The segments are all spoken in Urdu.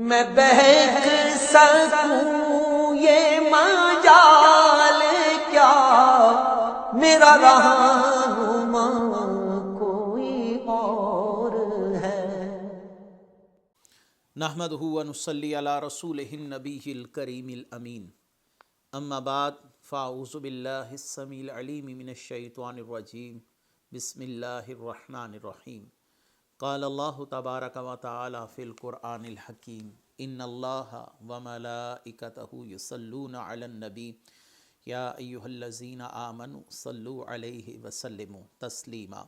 میں بہک سکوں یہ مجال کیا، میرا رہنما کوئی اور ہے۔ نحمدہ و نصلی علی رسولہ النبی الکریم الامین، اما بعد فاعوذ باللہ السمیع العلیم من الشیطان الرجیم، بسم اللہ الرحمن الرحیم۔ قال اللہ تبارک و تعالی فی القرآن الحکیم، ان اللہ وملائکتہ یصلون علی النبی یا ایہا الذین آمنوا صلوا علیہ وسلموا تسلیما۔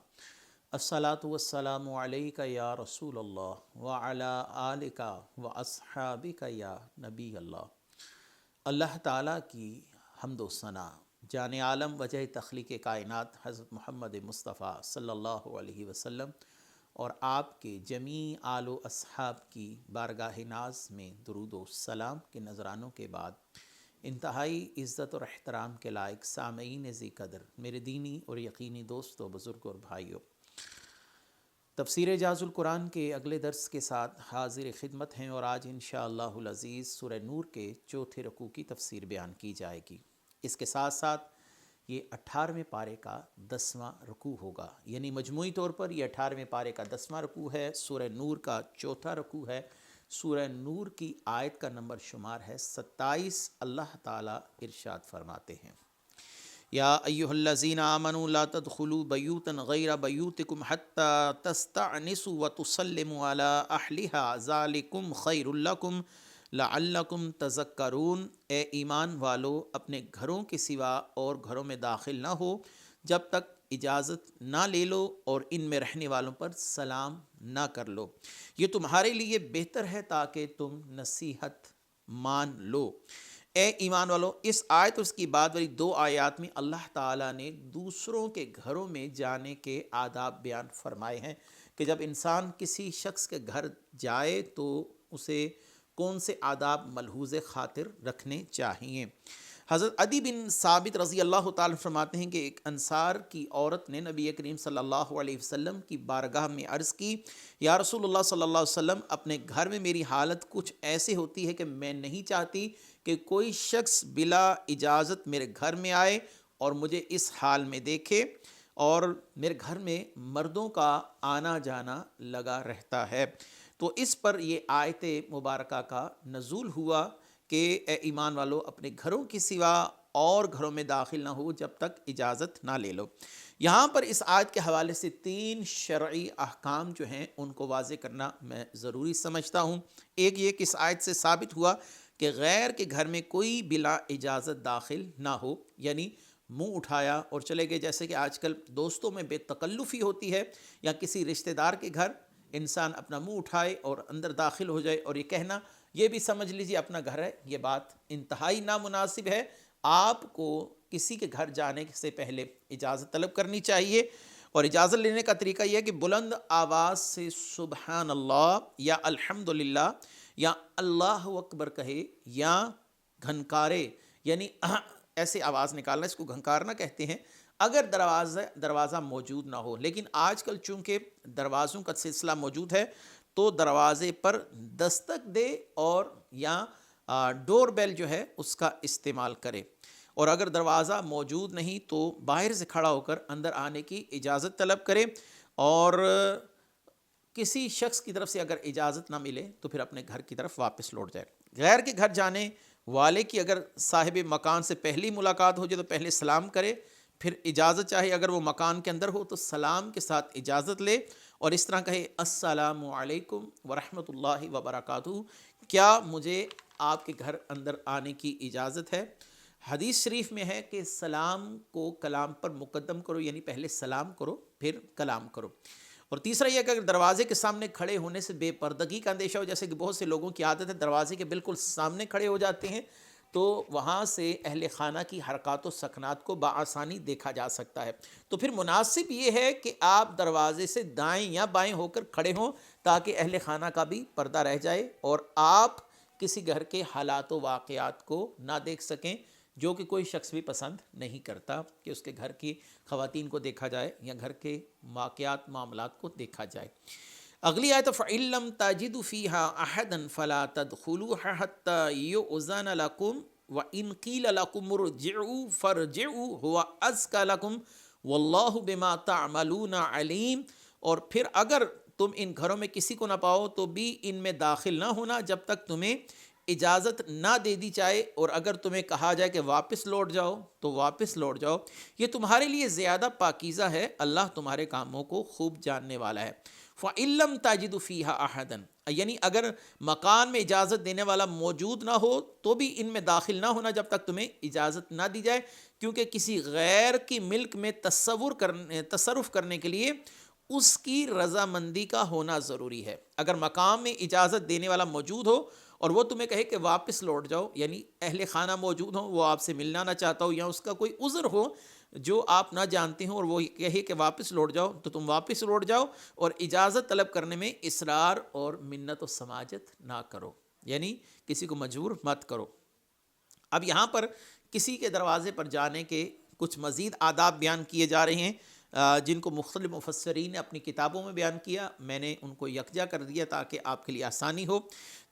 الصلاۃ والسلام علیک یا رسول اللہ وعلی آلک واصحابک یا نبی اللہ۔ اللہ تعالیٰ کی حمد و ثنا، جان عالم وجہ تخلیق کائنات حضرت محمد مصطفیٰ صلی اللہ علیہ وسلم اور آپ کے جمیع آل و اصحاب کی بارگاہ ناز میں درود و سلام کے نذرانوں کے بعد، انتہائی عزت اور احترام کے لائق سامعین ذی قدر، میرے دینی اور یقینی دوستوں، بزرگوں اور بھائیوں، تفسیر اعجاز القرآن کے اگلے درس کے ساتھ حاضر خدمت ہیں، اور آج انشاءاللہ العزیز سورہ نور کے چوتھے رکوع کی تفسیر بیان کی جائے گی۔ اس کے ساتھ ساتھ یہ 18ویں پارے کا 10واں رکوع ہوگا، یعنی مجموعی طور پر یہ 18ویں پارے کا 10واں رکوع ہے، سورہ نور کا چوتھا رکوع ہے۔ سورہ نور کی آیت کا نمبر شمار ہے 27۔ اللہ تعالیٰ ارشاد فرماتے ہیں، یا ایہا الذین آمنوا لا تدخلوا بیوتا غیر بیوتکم حتی تستأنسوا وتسلموا علی اہلہا ذالکم خیر لکم لعلکم تذکرون۔ اے ایمان والو، اپنے گھروں کے سوا اور گھروں میں داخل نہ ہو جب تک اجازت نہ لے لو، اور ان میں رہنے والوں پر سلام نہ کر لو، یہ تمہارے لیے بہتر ہے تاکہ تم نصیحت مان لو۔ اے ایمان والو، اس آیت اور اس کی بعد والی 2 آیات میں اللہ تعالیٰ نے دوسروں کے گھروں میں جانے کے آداب بیان فرمائے ہیں کہ جب انسان کسی شخص کے گھر جائے تو اسے کون سے آداب ملحوظ خاطر رکھنے چاہیے۔ حضرت عدی بن ثابت رضی اللہ تعالیٰ فرماتے ہیں کہ ایک انصار کی عورت نے نبی کریم صلی اللہ علیہ وسلم کی بارگاہ میں عرض کی، یا رسول اللہ صلی اللہ علیہ وسلم، اپنے گھر میں میری حالت کچھ ایسے ہوتی ہے کہ میں نہیں چاہتی کہ کوئی شخص بلا اجازت میرے گھر میں آئے اور مجھے اس حال میں دیکھے، اور میرے گھر میں مردوں کا آنا جانا لگا رہتا ہے۔ تو اس پر یہ آیت مبارکہ کا نزول ہوا کہ اے ایمان والو، اپنے گھروں کے سوا اور گھروں میں داخل نہ ہو جب تک اجازت نہ لے لو۔ یہاں پر اس آیت کے حوالے سے 3 شرعی احکام جو ہیں ان کو واضح کرنا میں ضروری سمجھتا ہوں۔ ایک یہ کہ اس آیت سے ثابت ہوا کہ غیر کے گھر میں کوئی بلا اجازت داخل نہ ہو، یعنی منہ اٹھایا اور چلے گئے، جیسے کہ آج کل دوستوں میں بے تکلفی ہوتی ہے، یا کسی رشتہ دار کے گھر انسان اپنا منہ اٹھائے اور اندر داخل ہو جائے اور یہ کہنا یہ بھی سمجھ لیجیے اپنا گھر ہے۔ یہ بات انتہائی نامناسب ہے۔ آپ کو کسی کے گھر جانے سے پہلے اجازت طلب کرنی چاہیے، اور اجازت لینے کا طریقہ یہ ہے کہ بلند آواز سے سبحان اللہ یا الحمدللہ یا اللہ اکبر کہے، یا گھنکارے، یعنی ایسے آواز نکالنا، اس کو گھنکارنا کہتے ہیں، اگر دروازہ موجود نہ ہو۔ لیکن آج کل چونکہ دروازوں کا سلسلہ موجود ہے تو دروازے پر دستک دے اور یا ڈور بیل جو ہے اس کا استعمال کرے، اور اگر دروازہ موجود نہیں تو باہر سے کھڑا ہو کر اندر آنے کی اجازت طلب کرے، اور کسی شخص کی طرف سے اگر اجازت نہ ملے تو پھر اپنے گھر کی طرف واپس لوٹ جائے۔ غیر کے گھر جانے والے کی اگر صاحب مکان سے پہلی ملاقات ہو جائے تو پہلے سلام کرے، پھر اجازت چاہے، اگر وہ مکان کے اندر ہو تو سلام کے ساتھ اجازت لے، اور اس طرح کہے السلام علیکم ورحمۃ اللہ وبرکاتہ، کیا مجھے آپ کے گھر اندر آنے کی اجازت ہے؟ حدیث شریف میں ہے کہ سلام کو کلام پر مقدم کرو، یعنی پہلے سلام کرو پھر کلام کرو۔ اور تیسرا یہ کہ اگر دروازے کے سامنے کھڑے ہونے سے بے پردگی کا اندیشہ ہو، جیسے کہ بہت سے لوگوں کی عادت ہے دروازے کے بالکل سامنے کھڑے ہو جاتے ہیں، تو وہاں سے اہل خانہ کی حرکات و سکنات کو بآسانی دیکھا جا سکتا ہے۔ تو پھر مناسب یہ ہے کہ آپ دروازے سے دائیں یا بائیں ہو کر کھڑے ہوں تاکہ اہل خانہ کا بھی پردہ رہ جائے اور آپ کسی گھر کے حالات و واقعات کو نہ دیکھ سکیں، جو کہ کوئی شخص بھی پسند نہیں کرتا کہ اس کے گھر کی خواتین کو دیکھا جائے یا گھر کے واقعات معاملات کو دیکھا جائے۔ اگلی آیت فَإِن لَّمْ تَجِدُوا فِيهَا أَحَدًا فَلَا تَدْخُلُوهَا حَتَّى يُؤْذَنَ لَكُمْ وَإِنْ قِيلَ لَكُمُ ارْجِعُوا فَارْجِعُوا هُوَ أَزْكَىٰ لَكُمْ وَاللَّهُ بِمَا تَعْمَلُونَ عَلِيمٌ۔ اور پھر اگر تم ان گھروں میں کسی کو نہ پاؤ تو بھی ان میں داخل نہ ہونا جب تک تمہیں اجازت نہ دے دی جائے، اور اگر تمہیں کہا جائے کہ واپس لوٹ جاؤ تو واپس لوٹ جاؤ، یہ تمہارے لیے زیادہ پاکیزہ ہے، اللہ تمہارے کاموں کو خوب جاننے والا ہے۔ فَإِن لَّمْ تَجِدُوا فِيهَا أَحَدًا، یعنی اگر مکان میں اجازت دینے والا موجود نہ ہو تو بھی ان میں داخل نہ ہونا جب تک تمہیں اجازت نہ دی جائے، کیونکہ کسی غیر کی ملک میں تصرف کرنے کے لیے اس کی رضامندی کا ہونا ضروری ہے۔ اگر مقام میں اجازت دینے والا موجود ہو اور وہ تمہیں کہے کہ واپس لوٹ جاؤ، یعنی اہل خانہ موجود ہوں، وہ آپ سے ملنا نہ چاہتا ہو یا اس کا کوئی عذر ہو جو آپ نہ جانتے ہوں، اور وہ کہے کہ واپس لوٹ جاؤ، تو تم واپس لوٹ جاؤ اور اجازت طلب کرنے میں اصرار اور منت و سماجت نہ کرو، یعنی کسی کو مجبور مت کرو۔ اب یہاں پر کسی کے دروازے پر جانے کے کچھ مزید آداب بیان کیے جا رہے ہیں، جن کو مختلف مفسرین نے اپنی کتابوں میں بیان کیا، میں نے ان کو یکجا کر دیا تاکہ آپ کے لیے آسانی ہو۔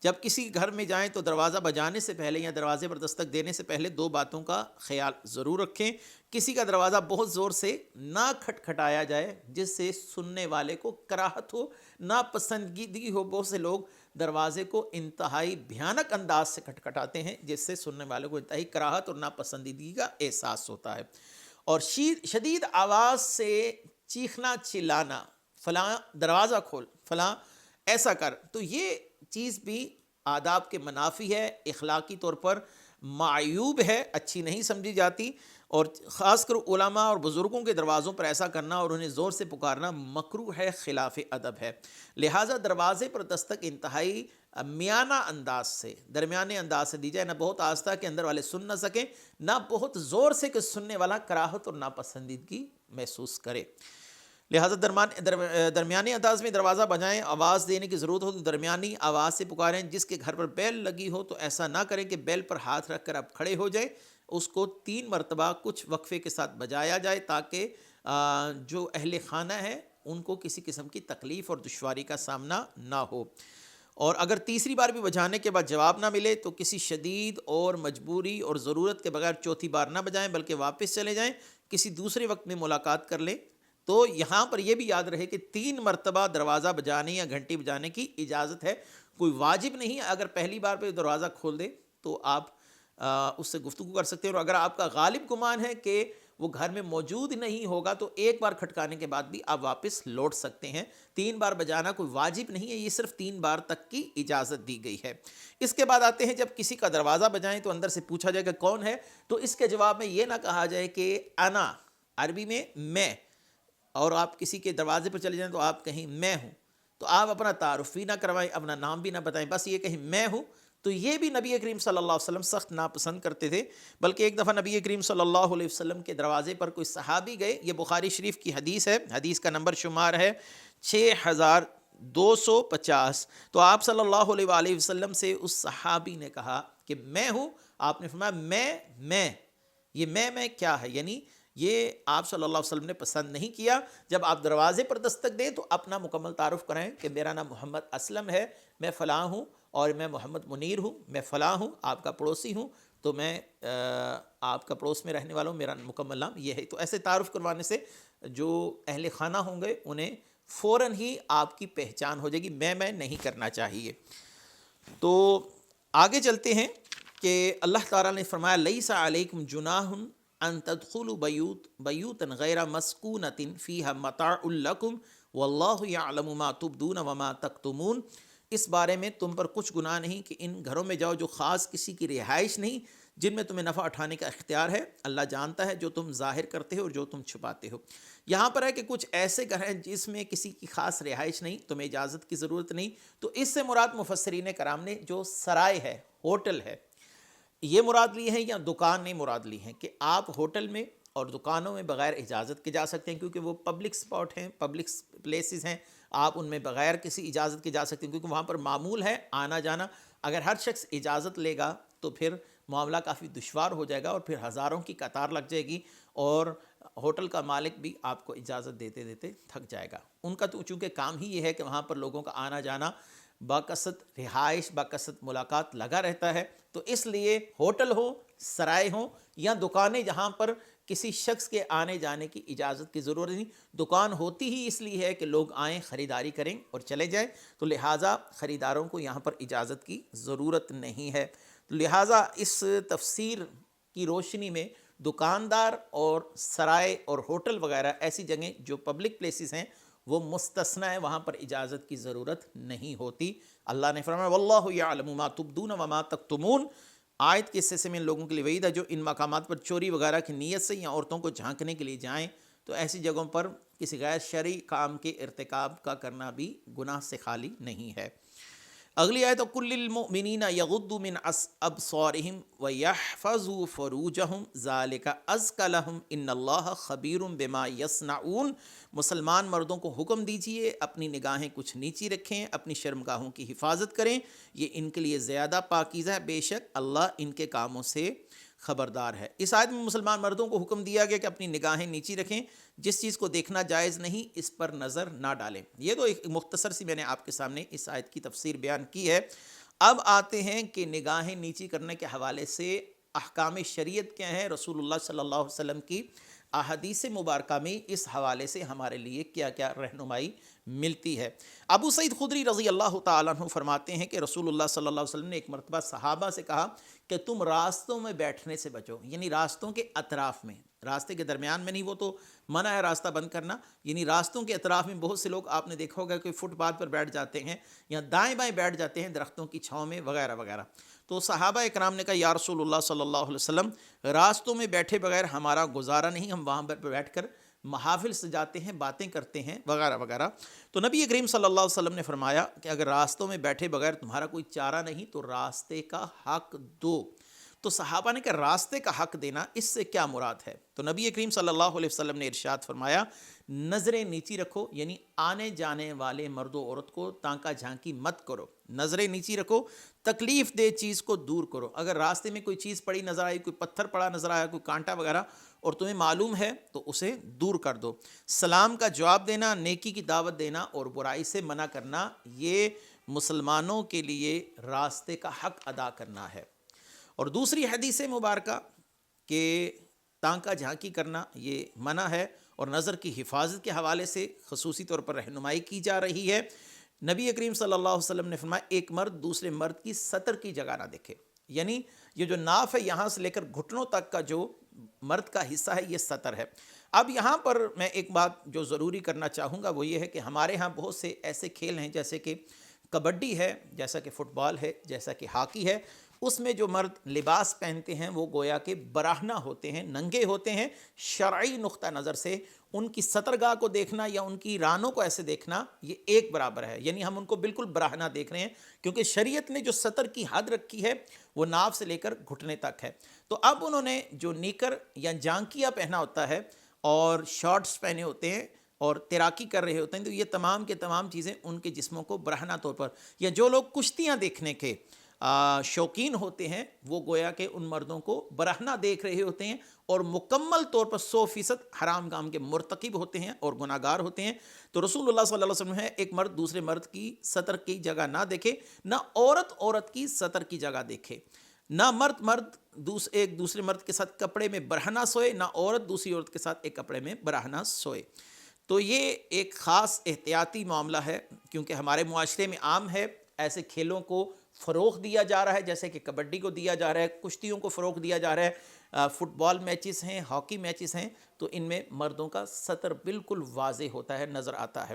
جب کسی گھر میں جائیں تو دروازہ بجانے سے پہلے یا دروازے پر دستک دینے سے پہلے دو باتوں کا خیال ضرور رکھیں۔ کسی کا دروازہ بہت زور سے نہ کھٹکھٹایا جائے جس سے سننے والے کو کراہت ہو، ناپسندگی ہو۔ بہت سے لوگ دروازے کو انتہائی بھیانک انداز سے کھٹکھٹاتے ہیں جس سے سننے والے کو انتہائی کراہت اور ناپسندیدگی کا احساس ہوتا ہے، اور شدید آواز سے چیخنا چلانا، فلاں دروازہ کھول، فلاں ایسا کر، تو یہ چیز بھی آداب کے منافی ہے، اخلاقی طور پر معیوب ہے، اچھی نہیں سمجھی جاتی، اور خاص کر علماء اور بزرگوں کے دروازوں پر ایسا کرنا اور انہیں زور سے پکارنا مکروہ ہے، خلاف ادب ہے۔ لہٰذا دروازے پر دستک انتہائی میانہ انداز سے، درمیانے انداز سے دی جائے، نہ بہت آہستہ کہ اندر والے سن نہ سکیں، نہ بہت زور سے کہ سننے والا کراہت اور ناپسندیدگی محسوس کرے۔ لہٰذا درمیانی انداز میں دروازہ بجائیں، آواز دینے کی ضرورت ہو تو درمیانی آواز سے پکاریں۔ جس کے گھر پر بیل لگی ہو تو ایسا نہ کریں کہ بیل پر ہاتھ رکھ کر آپ کھڑے ہو جائیں، اس کو 3 مرتبہ کچھ وقفے کے ساتھ بجایا جائے تاکہ جو اہل خانہ ہے ان کو کسی قسم کی تکلیف اور دشواری کا سامنا نہ ہو۔ اور اگر تیسری بار بھی بجانے کے بعد جواب نہ ملے تو کسی شدید اور مجبوری اور ضرورت کے بغیر چوتھی بار نہ بجائیں بلکہ واپس چلے جائیں، کسی دوسرے وقت میں ملاقات کر لیں۔ تو یہاں پر یہ بھی یاد رہے کہ 3 مرتبہ دروازہ بجانے یا گھنٹی بجانے کی اجازت ہے، کوئی واجب نہیں ہے۔ اگر پہلی بار پہ دروازہ کھول دے تو آپ اس سے گفتگو کر سکتے ہیں، اور اگر آپ کا غالب گمان ہے کہ وہ گھر میں موجود نہیں ہوگا تو ایک بار کھٹکانے کے بعد بھی آپ واپس لوٹ سکتے ہیں۔ 3 بار بجانا کوئی واجب نہیں ہے، یہ صرف 3 بار تک کی اجازت دی گئی ہے۔ اس کے بعد آتے ہیں جب کسی کا دروازہ بجائیں تو اندر سے پوچھا جائے کہ کون ہے، تو اس کے جواب میں یہ نہ کہا جائے کہ انا، عربی میں، اور آپ کسی کے دروازے پر چلے جائیں تو آپ کہیں میں ہوں، تو آپ اپنا تعارف بھی نہ کروائیں، اپنا نام بھی نہ بتائیں، بس یہ کہیں میں ہوں۔ تو یہ بھی نبی کریم صلی اللہ علیہ وسلم سخت ناپسند کرتے تھے، بلکہ ایک دفعہ نبی کریم صلی اللہ علیہ وسلم کے دروازے پر کوئی صحابی گئے، یہ بخاری شریف کی حدیث ہے، حدیث کا نمبر شمار ہے 6250۔ تو آپ صلی اللہ علیہ وآلہ وسلم سے اس صحابی نے کہا کہ میں ہوں، آپ نے فرمایا میں یہ میں کیا ہے، یعنی یہ آپ صلی اللہ علیہ وسلم نے پسند نہیں کیا۔ جب آپ دروازے پر دستک دیں تو اپنا مکمل تعارف کرائیں کہ میرا نام محمد اسلم ہے، میں فلاں ہوں، اور میں محمد منیر ہوں، میں فلاں ہوں، آپ کا پڑوسی ہوں، تو میں آپ کا پڑوس میں رہنے والا ہوں، میرا مکمل نام یہ ہے۔ تو ایسے تعارف کروانے سے جو اہل خانہ ہوں گے انہیں فوراً ہی آپ کی پہچان ہو جائے گی، میں نہیں کرنا چاہیے۔ تو آگے چلتے ہیں کہ اللہ تعالیٰ نے فرمایا لیس علیکم جناح ان تدخلوا بیوتا غیر مسکونۃ فیہا متاع لکم واللہ یعلم ما تبدون وما تکتمون۔ اس بارے میں تم پر کچھ گناہ نہیں کہ ان گھروں میں جاؤ جو خاص کسی کی رہائش نہیں، جن میں تمہیں نفع اٹھانے کا اختیار ہے، اللہ جانتا ہے جو تم ظاہر کرتے ہو اور جو تم چھپاتے ہو۔ یہاں پر ہے کہ کچھ ایسے گھر ہیں جس میں کسی کی خاص رہائش نہیں، تمہیں اجازت کی ضرورت نہیں، تو اس سے مراد مفسرین کرام نے جو سرائے ہے، ہوٹل ہے، یہ مراد لی ہیں، یا دکان نے مراد لی ہیں، کہ آپ ہوٹل میں اور دکانوں میں بغیر اجازت کے جا سکتے ہیں، کیونکہ وہ پبلک سپاٹ ہیں، پبلک پلیسز ہیں، آپ ان میں بغیر کسی اجازت کے جا سکتے ہیں، کیونکہ وہاں پر معمول ہے آنا جانا۔ اگر ہر شخص اجازت لے گا تو پھر معاملہ کافی دشوار ہو جائے گا، اور پھر ہزاروں کی قطار لگ جائے گی، اور ہوٹل کا مالک بھی آپ کو اجازت دیتے دیتے تھک جائے گا. ان کا تو چونکہ کام ہی یہ ہے کہ وہاں پر لوگوں کا آنا جانا، باکثرت رہائش، باکثرت ملاقات لگا رہتا ہے، تو اس لیے ہوٹل ہو، سرائے ہوں یا دکانیں جہاں پر کسی شخص کے آنے جانے کی اجازت کی ضرورت نہیں، دکان ہوتی ہی اس لیے ہے کہ لوگ آئیں، خریداری کریں اور چلے جائیں، تو لہٰذا خریداروں کو یہاں پر اجازت کی ضرورت نہیں ہے. لہٰذا اس تفسیر کی روشنی میں دکاندار اور سرائے اور ہوٹل وغیرہ ایسی جگہیں جو پبلک پلیسز ہیں وہ مستثنیٰ ہے، وہاں پر اجازت کی ضرورت نہیں ہوتی. اللہ نے فرمایا واللہ یعلم ما تبدون وما تکتمون. آیت کے حصے سے میں ان لوگوں کے لیے وعید ہے جو ان مقامات پر چوری وغیرہ کی نیت سے یا عورتوں کو جھانکنے کے لیے جائیں، تو ایسی جگہوں پر کسی غیر شرعی کام کے ارتکاب کا کرنا بھی گناہ سے خالی نہیں ہے. اگلی آیت کل للمؤمنین یغضوا من ابصارہم ویحفظوا فروجہم ذالک ازکی لہم ان اللہ خبیر بما یصنعون. مسلمان مردوں کو حکم دیجئے اپنی نگاہیں کچھ نیچی رکھیں، اپنی شرمگاہوں کی حفاظت کریں، یہ ان کے لیے زیادہ پاکیزہ ہے، بے شک اللہ ان کے کاموں سے خبردار ہے. اس آیت میں مسلمان مردوں کو حکم دیا گیا کہ اپنی نگاہیں نیچی رکھیں، جس چیز کو دیکھنا جائز نہیں اس پر نظر نہ ڈالیں. یہ تو ایک مختصر سی میں نے آپ کے سامنے اس آیت کی تفسیر بیان کی ہے. اب آتے ہیں کہ نگاہیں نیچی کرنے کے حوالے سے احکام شریعت کیا ہیں، رسول اللہ صلی اللہ علیہ وسلم کی احادیث مبارکہ میں اس حوالے سے ہمارے لیے کیا کیا رہنمائی ملتی ہے. ابو سعید خدری رضی اللہ تعالیٰ عنہ فرماتے ہیں کہ رسول اللہ صلی اللہ علیہ وسلم نے ایک مرتبہ صحابہ سے کہا کہ تم راستوں میں بیٹھنے سے بچو، یعنی راستوں کے اطراف میں، راستے کے درمیان میں نہیں، وہ تو منع ہے راستہ بند کرنا، یعنی راستوں کے اطراف میں. بہت سے لوگ آپ نے دیکھا ہوگا کہ فٹ پاتھ پر بیٹھ جاتے ہیں یا دائیں بائیں بیٹھ جاتے ہیں درختوں کی چھاؤں میں وغیرہ وغیرہ. تو صحابہ اکرام نے کہا یا رسول اللہ صلی اللہ علیہ وسلم، راستوں میں بیٹھے بغیر ہمارا گزارا نہیں، ہم وہاں پر بیٹھ کر محافل سجاتے ہیں، باتیں کرتے ہیں وغیرہ وغیرہ. تو نبی کریم صلی اللہ علیہ وسلم نے فرمایا کہ اگر راستوں میں بیٹھے بغیر تمہارا کوئی چارہ نہیں تو راستے کا حق دو. تو صحابہ نے کہا راستے کا حق دینا، اس سے کیا مراد ہے؟ تو نبی کریم صلی اللہ علیہ وسلم نے ارشاد فرمایا نظریں نیچی رکھو، یعنی آنے جانے والے مرد و عورت کو تانکا جھانکی مت کرو، نظریں نیچی رکھو، تکلیف دہ چیز کو دور کرو. اگر راستے میں کوئی چیز پڑی نظر آئی، کوئی پتھر پڑا نظر آیا، کوئی کانٹا وغیرہ، اور تمہیں معلوم ہے تو اسے دور کر دو. سلام کا جواب دینا، نیکی کی دعوت دینا اور برائی سے منع کرنا، یہ مسلمانوں کے لیے راستے کا حق ادا کرنا ہے. اور دوسری حدیث مبارکہ کہ تانکا جھانکی کرنا یہ منع ہے، اور نظر کی حفاظت کے حوالے سے خصوصی طور پر رہنمائی کی جا رہی ہے. نبی کریم صلی اللہ علیہ وسلم نے فرمایا ایک مرد دوسرے مرد کی سطر کی جگہ نہ دیکھے، یعنی یہ جو ناف ہے یہاں سے لے کر گھٹنوں تک کا جو مرد کا حصہ ہے یہ سطر ہے. اب یہاں پر میں ایک بات جو ضروری کرنا چاہوں گا وہ یہ ہے کہ ہمارے ہاں بہت سے ایسے کھیل ہیں جیسے کہ کبڈی ہے، جیسا کہ فٹ بال ہے، جیسا کہ ہاکی ہے، اس میں جو مرد لباس پہنتے ہیں وہ گویا کہ براہنہ ہوتے ہیں، ننگے ہوتے ہیں. شرعی نقطہ نظر سے ان کی سطرگاہ کو دیکھنا یا ان کی رانوں کو ایسے دیکھنا یہ ایک برابر ہے، یعنی ہم ان کو بالکل براہنہ دیکھ رہے ہیں، کیونکہ شریعت نے جو سطر کی حد رکھی ہے وہ ناف سے لے کر گھٹنے تک ہے. تو اب انہوں نے جو نیکر یا جانکیا پہنا ہوتا ہے اور شارٹس پہنے ہوتے ہیں اور تیراکی کر رہے ہوتے ہیں، تو یہ تمام کے تمام چیزیں ان کے جسموں کو برہنہ طور پر، یا جو لوگ کشتیاں دیکھنے کے شوقین ہوتے ہیں وہ گویا کہ ان مردوں کو برہنہ دیکھ رہے ہوتے ہیں اور مکمل طور پر 100% حرام کام کے مرتکب ہوتے ہیں اور گناہ گار ہوتے ہیں. تو رسول اللہ صلی اللہ علیہ وسلم ہے ایک مرد دوسرے مرد کی سطر کی جگہ نہ دیکھے، نہ عورت عورت کی سطر کی جگہ دیکھے، نہ مرد ایک دوسرے مرد کے ساتھ کپڑے میں برہنہ سوئے، نہ عورت دوسری عورت کے ساتھ ایک کپڑے میں برہنہ سوئے. تو یہ ایک خاص احتیاطی معاملہ ہے، کیونکہ ہمارے معاشرے میں عام ہے ایسے کھیلوں کو فروغ دیا جا رہا ہے، جیسے کہ کبڈی کو دیا جا رہا ہے، کشتیوں کو فروغ دیا جا رہا ہے، فٹ بال میچز ہیں، ہاکی میچز ہیں، تو ان میں مردوں کا سطر بالکل واضح ہوتا ہے، نظر آتا ہے.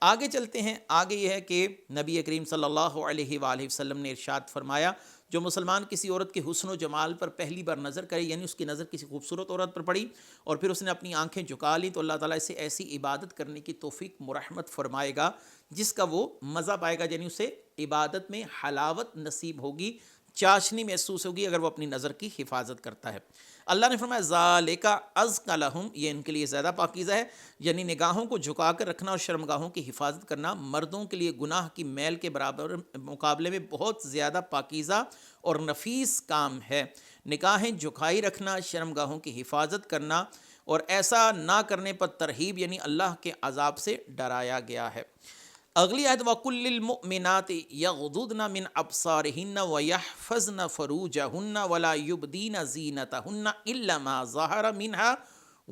آگے چلتے ہیں. آگے یہ ہے کہ نبی کریم صلی اللہ علیہ وآلہ وسلم نے ارشاد فرمایا جو مسلمان کسی عورت کے حسن و جمال پر پہلی بار نظر کرے، یعنی اس کی نظر کسی خوبصورت عورت پر پڑی اور پھر اس نے اپنی آنکھیں جھکا لی، تو اللہ تعالیٰ اسے ایسی عبادت کرنے کی توفیق مرحمت فرمائے گا جس کا وہ مزہ پائے گا، یعنی اسے عبادت میں حلاوت نصیب ہوگی، چاشنی محسوس ہوگی اگر وہ اپنی نظر کی حفاظت کرتا ہے. اللہ نے فرمایا ذالک ازکی لہم، یہ ان کے لیے زیادہ پاکیزہ ہے، یعنی نگاہوں کو جھکا کر رکھنا اور شرمگاہوں کی حفاظت کرنا مردوں کے لیے گناہ کی میل کے برابر مقابلے میں بہت زیادہ پاکیزہ اور نفیس کام ہے. نگاہیں جھکائی رکھنا، شرمگاہوں کی حفاظت کرنا اور ایسا نہ کرنے پر ترہیب یعنی اللہ کے عذاب سے ڈرایا گیا ہے۔ اگلی آیت وَقُلْ لِلْمُؤْمِنَاتِ يَغْضُضْنَ مِنْ أَبْصَارِهِنَّ وَيَحْفَظْنَ فُرُوجَهُنَّ وَلَا يُبْدِينَ زِينَتَهُنَّ إِلَّا مَا ظَهَرَ مِنْهَا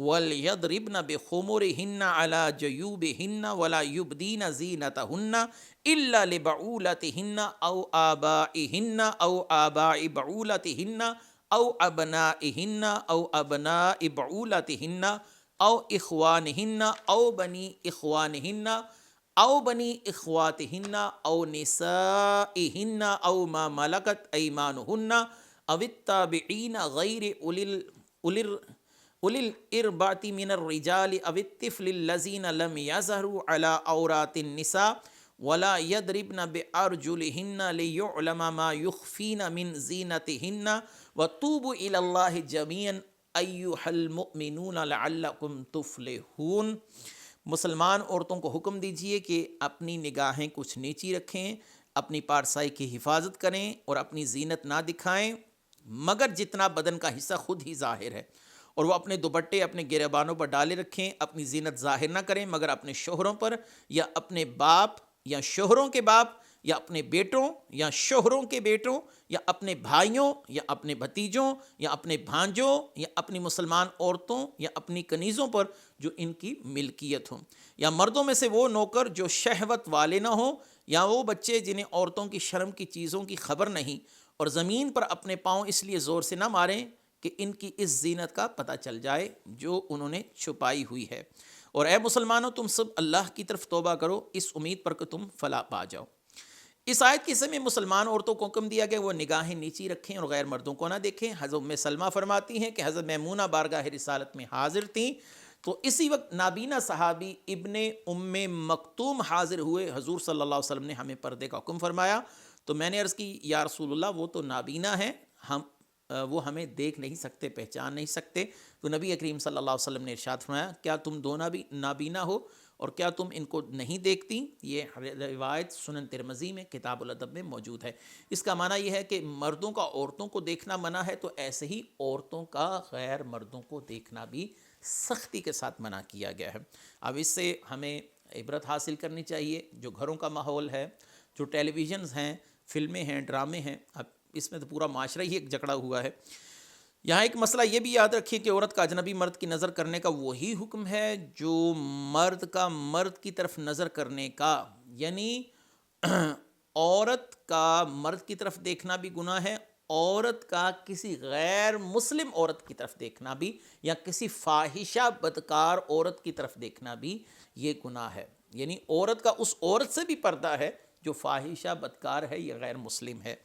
وَلْيَضْرِبْنَ بِخُمُرِهِنَّ عَلَى جُيُوبِهِنَّ وَلَا يُبْدِينَ زِينَتَهُنَّ إِلَّا لِبَعُولَتِهِنَّ أَوْ آبَائِهِنَّ أَوْ آبَاءِ بَعُولَتِهِنَّ أَوْ أَبْنَائِهِنَّ أَوْ أَبْنَاءِ بَعُولَتِهِنَّ أَوْ إِخْوَانِهِنَّ أَوْ بَنِي إِخْوَانِهِنَّ او بنی اخواتہن او نسائہن او ما ملکت ایمانہن او التابعین غیر اولی الارباط من الرجال او الطفل الذین لم یظہروا علی عورات النساء ولا یضربن بارجلہن لیعلم ما یخفین من زینتہن وتوبوا الی اللہ جمیعا ایھا المؤمنون لعلکم تفلحون۔ مسلمان عورتوں کو حکم دیجیے کہ اپنی نگاہیں کچھ نیچی رکھیں، اپنی پارسائی کی حفاظت کریں اور اپنی زینت نہ دکھائیں مگر جتنا بدن کا حصہ خود ہی ظاہر ہے، اور وہ اپنے دوپٹے اپنے گریبانوں پر ڈالے رکھیں، اپنی زینت ظاہر نہ کریں مگر اپنے شوہروں پر یا اپنے باپ یا شوہروں کے باپ یا اپنے بیٹوں یا شوہروں کے بیٹوں یا اپنے بھائیوں یا اپنے بھتیجوں یا اپنے بھانجوں یا اپنی مسلمان عورتوں یا اپنی کنیزوں پر جو ان کی ملکیت ہوں، یا مردوں میں سے وہ نوکر جو شہوت والے نہ ہوں، یا وہ بچے جنہیں عورتوں کی شرم کی چیزوں کی خبر نہیں، اور زمین پر اپنے پاؤں اس لیے زور سے نہ ماریں کہ ان کی اس زینت کا پتہ چل جائے جو انہوں نے چھپائی ہوئی ہے۔ اور اے مسلمانوں تم سب اللہ کی طرف توبہ کرو اس امید پر کہ تم فلاح پا جاؤ۔ اس آیت کے میں مسلمان عورتوں کو حکم دیا گیا وہ نگاہیں نیچی رکھیں اور غیر مردوں کو نہ دیکھیں۔ حضرت ام سلمہ فرماتی ہیں کہ حضرت میمونہ بارگاہ رسالت میں حاضر تھیں تو اسی وقت نابینا صحابی ابن ام مکتوم حاضر ہوئے، حضور صلی اللہ علیہ وسلم نے ہمیں پردے کا حکم فرمایا تو میں نے عرض کی یا رسول اللہ وہ تو نابینا ہیں، وہ ہمیں دیکھ نہیں سکتے، پہچان نہیں سکتے، تو نبی کریم صلی اللہ علیہ وسلم نے ارشاد فرمایا کیا تم دونوں بھی نابینا ہو اور کیا تم ان کو نہیں دیکھتی؟ یہ روایت سنن ترمذی میں کتاب الادب میں موجود ہے۔ اس کا معنی یہ ہے کہ مردوں کا عورتوں کو دیکھنا منع ہے تو ایسے ہی عورتوں کا غیر مردوں کو دیکھنا بھی سختی کے ساتھ منع کیا گیا ہے۔ اب اس سے ہمیں عبرت حاصل کرنی چاہیے۔ جو گھروں کا ماحول ہے، جو ٹیلی ویژنز ہیں، فلمیں ہیں، ڈرامے ہیں، اب اس میں تو پورا معاشرہ ہی ایک جکڑا ہوا ہے۔ یہاں ایک مسئلہ یہ بھی یاد رکھیے کہ عورت کا اجنبی مرد کی نظر کرنے کا وہی حکم ہے جو مرد کا مرد کی طرف نظر کرنے کا، یعنی عورت کا مرد کی طرف دیکھنا بھی گناہ ہے، عورت کا کسی غیر مسلم عورت کی طرف دیکھنا بھی یا کسی فاحشہ بدکار عورت کی طرف دیکھنا بھی یہ گناہ ہے۔ یعنی عورت کا اس عورت سے بھی پردہ ہے جو فاحشہ بدکار ہے یا غیر مسلم ہے۔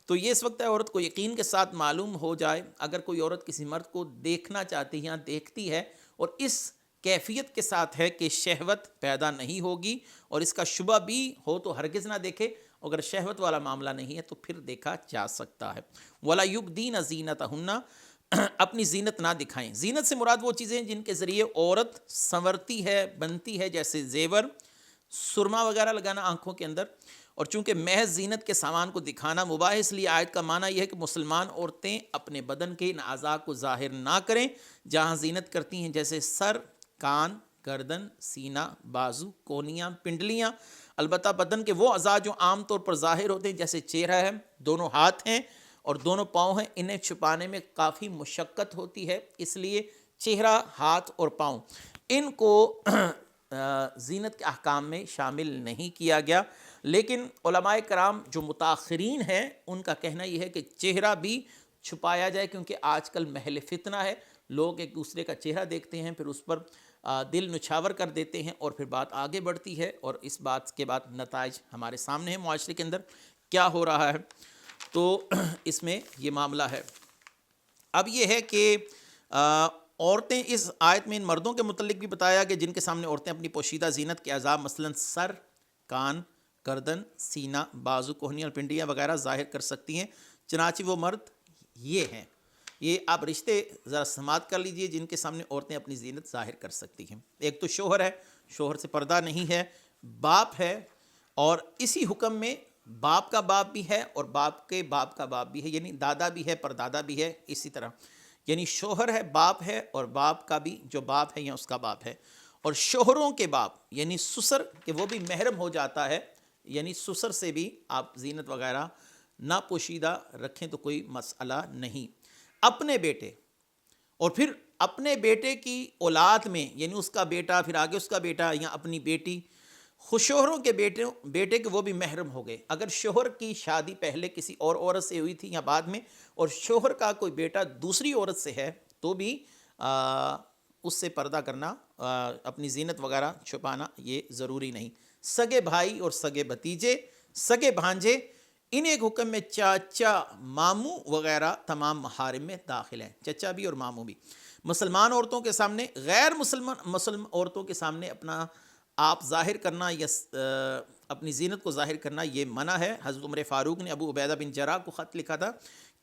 تو یہ اس وقت ہے عورت کو یقین کے ساتھ معلوم ہو جائے اگر کوئی عورت کسی مرد کو دیکھنا چاہتی ہے یا دیکھتی ہے اور اس کیفیت کے ساتھ ہے کہ شہوت پیدا نہیں ہوگی اور اس کا شبہ بھی ہو تو ہرگز نہ دیکھے، اگر شہوت والا معاملہ نہیں ہے تو پھر دیکھا جا سکتا ہے۔ وَلَا يُبْدِينَ زِينَتَهُنَّ، اپنی زینت نہ دکھائیں۔ زینت سے مراد وہ چیزیں جن کے ذریعے عورت سنورتی ہے، بنتی ہے، جیسے زیور، سرما وغیرہ لگانا آنکھوں کے اندر، اور چونکہ محض زینت کے سامان کو دکھانا مباح ہے اس لیے آیت کا معنی یہ ہے کہ مسلمان عورتیں اپنے بدن کے ان اعضاء کو ظاہر نہ کریں جہاں زینت کرتی ہیں، جیسے سر، کان، گردن، سینہ، بازو، کونیاں، پنڈلیاں۔ البتہ بدن کے وہ اعضاء جو عام طور پر ظاہر ہوتے ہیں جیسے چہرہ ہے، دونوں ہاتھ ہیں اور دونوں پاؤں ہیں، انہیں چھپانے میں کافی مشقت ہوتی ہے، اس لیے چہرہ، ہاتھ اور پاؤں ان کو زینت کے احکام میں شامل نہیں کیا گیا۔ لیکن علماء کرام جو متاخرین ہیں ان کا کہنا یہ ہے کہ چہرہ بھی چھپایا جائے، کیونکہ آج کل محل فتنہ ہے، لوگ ایک دوسرے کا چہرہ دیکھتے ہیں پھر اس پر دل نچھاور کر دیتے ہیں اور پھر بات آگے بڑھتی ہے، اور اس بات کے بعد نتائج ہمارے سامنے ہیں معاشرے کے اندر کیا ہو رہا ہے۔ تو اس میں یہ معاملہ ہے۔ اب یہ ہے کہ عورتیں اس آیت میں ان مردوں کے متعلق بھی بتایا کہ جن کے سامنے عورتیں اپنی پوشیدہ زینت کے اعضاء مثلاً سر، کان، گردن، سینہ، بازو، کوہنیاں اور پنڈلیاں وغیرہ ظاہر کر سکتی ہیں، چنانچہ وہ مرد یہ ہیں۔ یہ آپ رشتے ذرا سماعت کر لیجئے جن کے سامنے عورتیں اپنی زینت ظاہر کر سکتی ہیں۔ ایک تو شوہر ہے، شوہر سے پردہ نہیں ہے، باپ ہے، اور اسی حکم میں باپ کا باپ بھی ہے اور باپ کے باپ کا باپ بھی ہے، یعنی دادا بھی ہے، پردادا بھی ہے، اسی طرح یعنی شوہر ہے، باپ ہے، اور باپ کا بھی جو باپ ہے یا اس کا باپ ہے، اور شوہروں کے باپ یعنی سسر کہ وہ بھی محرم ہو جاتا ہے، یعنی سسر سے بھی آپ زینت وغیرہ نہ پوشیدہ رکھیں تو کوئی مسئلہ نہیں۔ اپنے بیٹے اور پھر اپنے بیٹے کی اولاد میں یعنی اس کا بیٹا، پھر آگے اس کا بیٹا یا اپنی بیٹی، شوہروں کے بیٹے کے وہ بھی محرم ہو گئے۔ اگر شوہر کی شادی پہلے کسی اور عورت سے ہوئی تھی یا بعد میں، اور شوہر کا کوئی بیٹا دوسری عورت سے ہے تو بھی اس سے پردہ کرنا، اپنی زینت وغیرہ چھپانا یہ ضروری نہیں۔ سگے بھائی اور سگے بھتیجے، سگے بھانجے، ان ایک حکم میں چاچا، ماموں وغیرہ تمام محارم میں داخل ہیں، چچا بھی اور ماموں بھی۔ مسلمان عورتوں کے سامنے غیر مسلم عورتوں کے سامنے اپنا آپ ظاہر کرنا یا اپنی زینت کو ظاہر کرنا یہ منع ہے۔ حضرت عمر فاروق نے ابو عبیدہ بن جراح کو خط لکھا تھا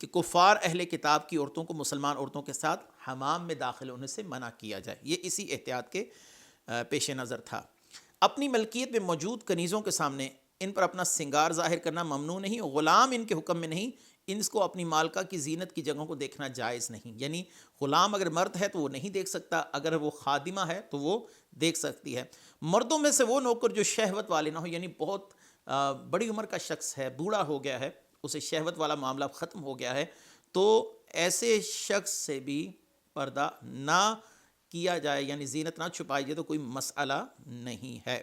کہ کفار اہل کتاب کی عورتوں کو مسلمان عورتوں کے ساتھ حمام میں داخل ہونے سے منع کیا جائے، یہ اسی احتیاط کے پیش نظر تھا۔ اپنی ملکیت میں موجود کنیزوں کے سامنے ان پر اپنا سنگار ظاہر کرنا ممنوع نہیں، غلام ان کے حکم میں نہیں، ان کو اپنی مالکہ کی زینت کی جگہوں کو دیکھنا جائز نہیں، یعنی غلام اگر مرد ہے تو وہ نہیں دیکھ سکتا، اگر وہ خادمہ ہے تو وہ دیکھ سکتی ہے۔ مردوں میں سے وہ نوکر جو شہوت والے نہ ہو، یعنی بہت بڑی عمر کا شخص ہے، بوڑھا ہو گیا ہے، اسے شہوت والا معاملہ ختم ہو گیا ہے، تو ایسے شخص سے بھی پردہ نہ کیا جائے، یعنی زینت نہ چھپائی جائے تو کوئی مسئلہ نہیں ہے۔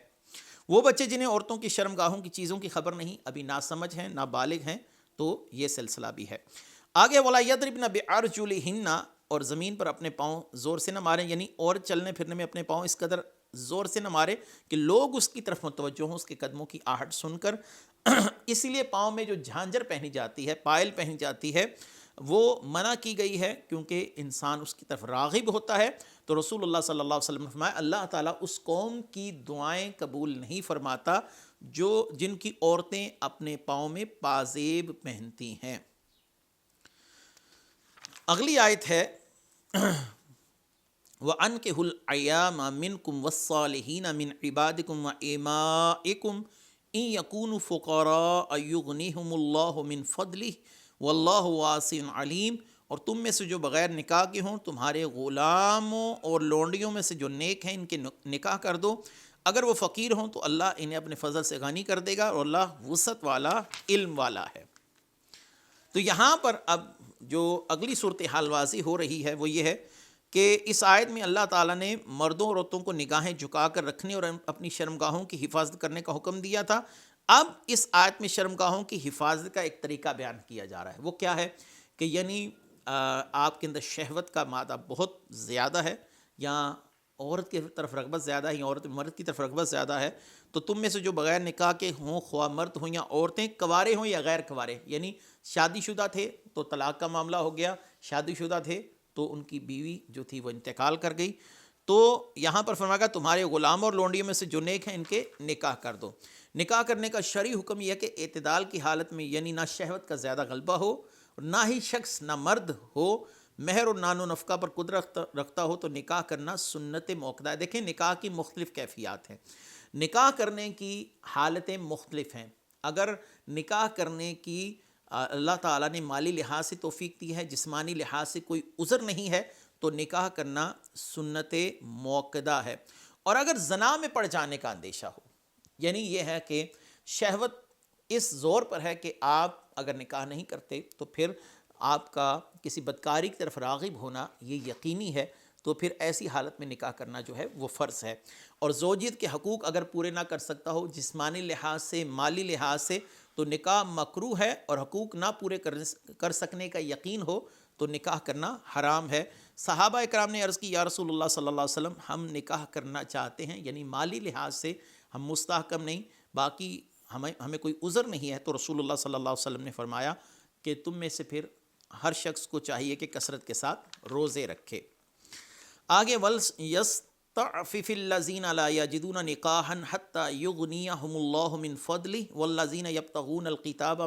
وہ بچے جنہیں عورتوں کی شرمگاہوں کی چیزوں کی خبر نہیں، ابھی ناسمجھ ہیں، نابالغ ہیں، تو یہ سلسلہ بھی ہے۔ آگے وَلَا يَضْرِبْنَ بِأَرْجُلِهِنَّ، اور زمین پر اپنے پاؤں زور سے نہ ماریں، یعنی اور چلنے پھرنے میں اپنے پاؤں اس قدر زور سے نہ مارے کہ لوگ اس کی طرف متوجہ ہوں، اس کے قدموں کی آہٹ سن کر۔ اسی لیے پاؤں میں جو جھانجر پہنی جاتی ہے، پائل پہنی جاتی ہے، وہ منع کی گئی ہے کیونکہ انسان اس کی طرف راغب ہوتا ہے۔ تو رسول اللہ صلی اللہ علیہ وسلم نے فرمایا اللہ تعالیٰ اس قوم کی دعائیں قبول نہیں فرماتا جن کی عورتیں اپنے پاؤں میں پازیب پہنتی ہیں۔ اگلی آیت ہے وَأَنكِحُوا الْأَيَامَ مِنكُمْ وَالصَّالِحِينَ مِنْ عِبَادِكُمْ وَإِمَائِكُمْ إِنْ يَكُونُوا فُقَرَاءَ يُغْنِهِمُ اللَّهُ مِنْ فَضْلِهِ وَاللَّهُ وَاسِعٌ عَلِيمٌ، اور تم میں سے جو بغیر نکاح کے ہوں تمہارے غلاموں اور لونڈیوں میں سے جو نیک ہیں ان کے نکاح کر دو، اگر وہ فقیر ہوں تو اللہ انہیں اپنے فضل سے غنی کر دے گا، اور اللہ وسعت والا، علم والا ہے۔ تو یہاں پر اب جو اگلی صورتحال واضح ہو رہی ہے وہ یہ ہے کہ اس آیت میں اللہ تعالیٰ نے مردوں اور عورتوں کو نگاہیں جھکا کر رکھنے اور اپنی شرمگاہوں کی حفاظت کرنے کا حکم دیا تھا۔ اب اس آیت میں شرمگاہوں کی حفاظت کا ایک طریقہ بیان کیا جا رہا ہے، وہ کیا ہے کہ یعنی آپ کے اندر شہوت کا مادہ بہت زیادہ ہے، یا عورت کی طرف رغبت زیادہ ہے، یا عورت مرد کی طرف رغبت زیادہ ہے، تو تم میں سے جو بغیر نکاح کے ہوں، خواہ مرد ہوں یا عورتیں، کوارے ہوں یا غیر کوارے، یعنی شادی شدہ تھے تو طلاق کا معاملہ ہو گیا، شادی شدہ تھے تو ان کی بیوی جو تھی وہ انتقال کر گئی، تو یہاں پر فرمایا گا تمہارے غلام اور لونڈیوں میں سے جو نیک ہیں ان کے نکاح کر دو۔ نکاح کرنے کا شرعی حکم یہ ہے کہ اعتدال کی حالت میں، یعنی نہ شہوت کا زیادہ غلبہ ہو، نہ ہی شخص نہ مرد ہو مہر اور نان و نفقہ پر قدرت رکھتا ہو، تو نکاح کرنا سنت موقدہ ہے۔ دیکھیں نکاح کی مختلف کیفیات ہیں، نکاح کرنے کی حالتیں مختلف ہیں۔ اگر نکاح کرنے کی اللہ تعالیٰ نے مالی لحاظ سے توفیق دی ہے، جسمانی لحاظ سے کوئی عذر نہیں ہے، تو نکاح کرنا سنت موقدہ ہے۔ اور اگر زنا میں پڑ جانے کا اندیشہ ہو، یعنی یہ ہے کہ شہوت اس زور پر ہے کہ آپ اگر نکاح نہیں کرتے تو پھر آپ کا کسی بدکاری کی طرف راغب ہونا یہ یقینی ہے، تو پھر ایسی حالت میں نکاح کرنا جو ہے وہ فرض ہے۔ اور زوجیت کے حقوق اگر پورے نہ کر سکتا ہو جسمانی لحاظ سے، مالی لحاظ سے، تو نکاح مکروہ ہے، اور حقوق نہ پورے کر سکنے کا یقین ہو تو نکاح کرنا حرام ہے۔ صحابہ اکرام نے عرض کی یا رسول اللہ صلی اللہ علیہ وسلم ہم نکاح کرنا چاہتے ہیں، یعنی مالی لحاظ سے ہم مستحکم نہیں، باقی ہمیں کوئی عذر نہیں ہے، تو رسول اللہ صلی اللہ علیہ وسلم نے فرمایا کہ تم میں سے پھر ہر شخص کو چاہیے کہ کثرت کے ساتھ روزے رکھے۔ آگے وَلْيَسْتَعْفِفِ الَّذِينَ لَا يَجِدُونَ نِكَاحًا حَتَّى يُغْنِيَهُمُ اللَّهُ مِنْ فَضْلِهِ وَالَّذِينَ يَبْتَغُونَ الْكِتَابَ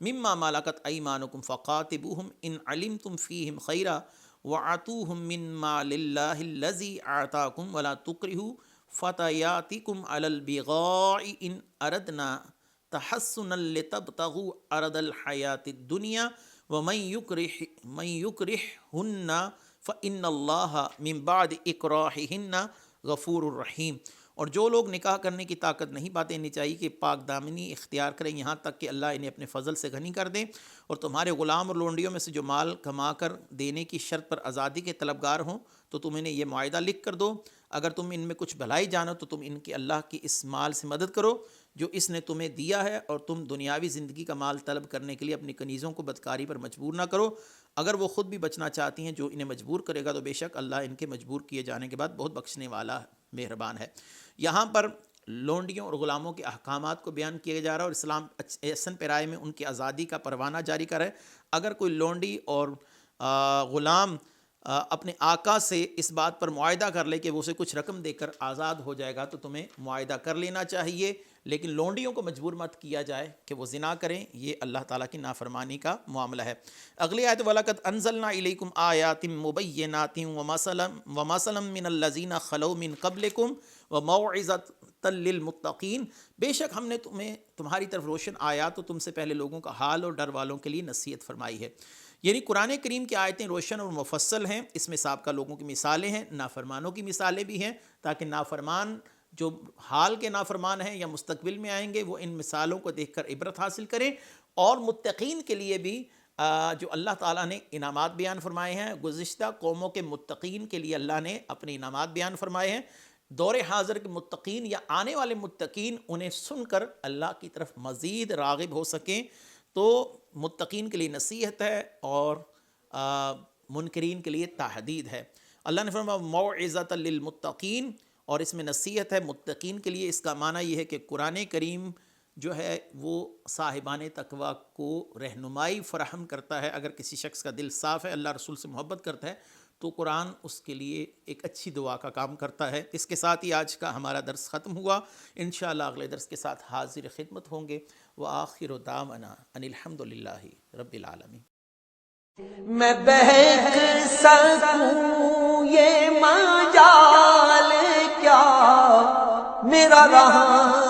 مِمَّا مَلَكَتْ أَيْمَانُكُمْ فَقَاتِبُوهُمْ إِنْ عَلِمْتُمْ فِيهِمْ خَيْرًا وَآتُوهُمْ مِمَّا لِلَّهِ الَّذِي آتَاكُمْ وَلَا تُكْرِهُوا فَتَيَاتِكُمْ عَلَى الْبِغَاءِ إِنْ أَرَدْنَا تَحَصُّنًا لِتَبْتَغُوا عَرَضَ الْحَيَاةِ الدُّنْيَا وَمَن يُكْرِهْهُنَّ فَإِنَّ اللَّهَ مِن بَعْدِ إِكْرَاهِهِنَّ غَفُورٌ رَحِيمٌ۔ اور جو لوگ نکاح کرنے کی طاقت نہیں پاتے انہیں چاہیے کہ پاک دامنی اختیار کریں یہاں تک کہ اللہ انہیں اپنے فضل سے غنی کر دیں، اور تمہارے غلام اور لونڈیوں میں سے جو مال کما کر دینے کی شرط پر آزادی کے طلبگار ہوں تو تم انہیں یہ معاہدہ لکھ کر دو، اگر تم ان میں کچھ بھلائی جانو تو تم ان کی اللہ کی اس مال سے مدد کرو جو اس نے تمہیں دیا ہے، اور تم دنیاوی زندگی کا مال طلب کرنے کے لیے اپنی کنیزوں کو بدکاری پر مجبور نہ کرو، اگر وہ خود بھی بچنا چاہتی ہیں جو انہیں مجبور کرے گا تو بے شک اللہ ان کے مجبور کیے جانے کے بعد بہت بخشنے والا مہربان ہے۔ یہاں پر لونڈیوں اور غلاموں کے احکامات کو بیان کیا جا رہا ہے، اور اسلام احسن پیرائے میں ان کی آزادی کا پروانہ جاری کر ہے۔ اگر کوئی لونڈی اور غلام اپنے آقا سے اس بات پر معاہدہ کر لے کہ وہ اسے کچھ رقم دے کر آزاد ہو جائے گا تو تمہیں معاہدہ کر لینا چاہیے، لیکن لونڈیوں کو مجبور مت کیا جائے کہ وہ زنا کریں، یہ اللہ تعالیٰ کی نافرمانی کا معاملہ ہے۔ اگلی آیت وَلَقَدْ أَنزَلْنَا إِلَيْكُمْ آيَاتٍ مُبَيِّنَاتٍ وَمَثَلًا مِّنَ الَّذِينَ خَلَوْا مِن قَبْلِكُمْ وَمَوْعِظَةً لِّلْمُتَّقِينَ۔ بے شک ہم نے تمہاری طرف روشن آیات و تم سے پہلے لوگوں کا حال اور ڈر والوں کے لیے نصیحت فرمائی ہے۔ یعنی قرآن کریم کی آیتیں روشن اور مفصل ہیں، اس میں سابقہ لوگوں کی مثالیں ہیں، نافرمانوں کی مثالیں بھی ہیں، تاکہ نافرمان جو حال کے نافرمان ہیں یا مستقبل میں آئیں گے وہ ان مثالوں کو دیکھ کر عبرت حاصل کریں، اور متقین کے لیے بھی جو اللہ تعالیٰ نے انعامات بیان فرمائے ہیں، گزشتہ قوموں کے متقین کے لیے اللہ نے اپنے انعامات بیان فرمائے ہیں، دور حاضر کے متقین یا آنے والے متقین انہیں سن کر اللہ کی طرف مزید راغب ہو سکیں، تو متقین کے لیے نصیحت ہے اور منکرین کے لیے تحدید ہے۔ اللہ نے فرمایا موعظۃ للمتقین، اور اس میں نصیحت ہے متقین کے لیے۔ اس کا معنی یہ ہے کہ قرآن کریم جو ہے وہ صاحبان تقوی کو رہنمائی فراہم کرتا ہے۔ اگر کسی شخص کا دل صاف ہے، اللہ رسول سے محبت کرتا ہے، تو قرآن اس کے لیے ایک اچھی دعا کا کام کرتا ہے۔ اس کے ساتھ ہی آج کا ہمارا درس ختم ہوا، انشاءاللہ اگلے درس کے ساتھ حاضر خدمت ہوں گے۔ وآخر دعوانا ان الحمدللہ رب العالمین۔ میں بہک سکوں یہ مجال کیا میرا رہا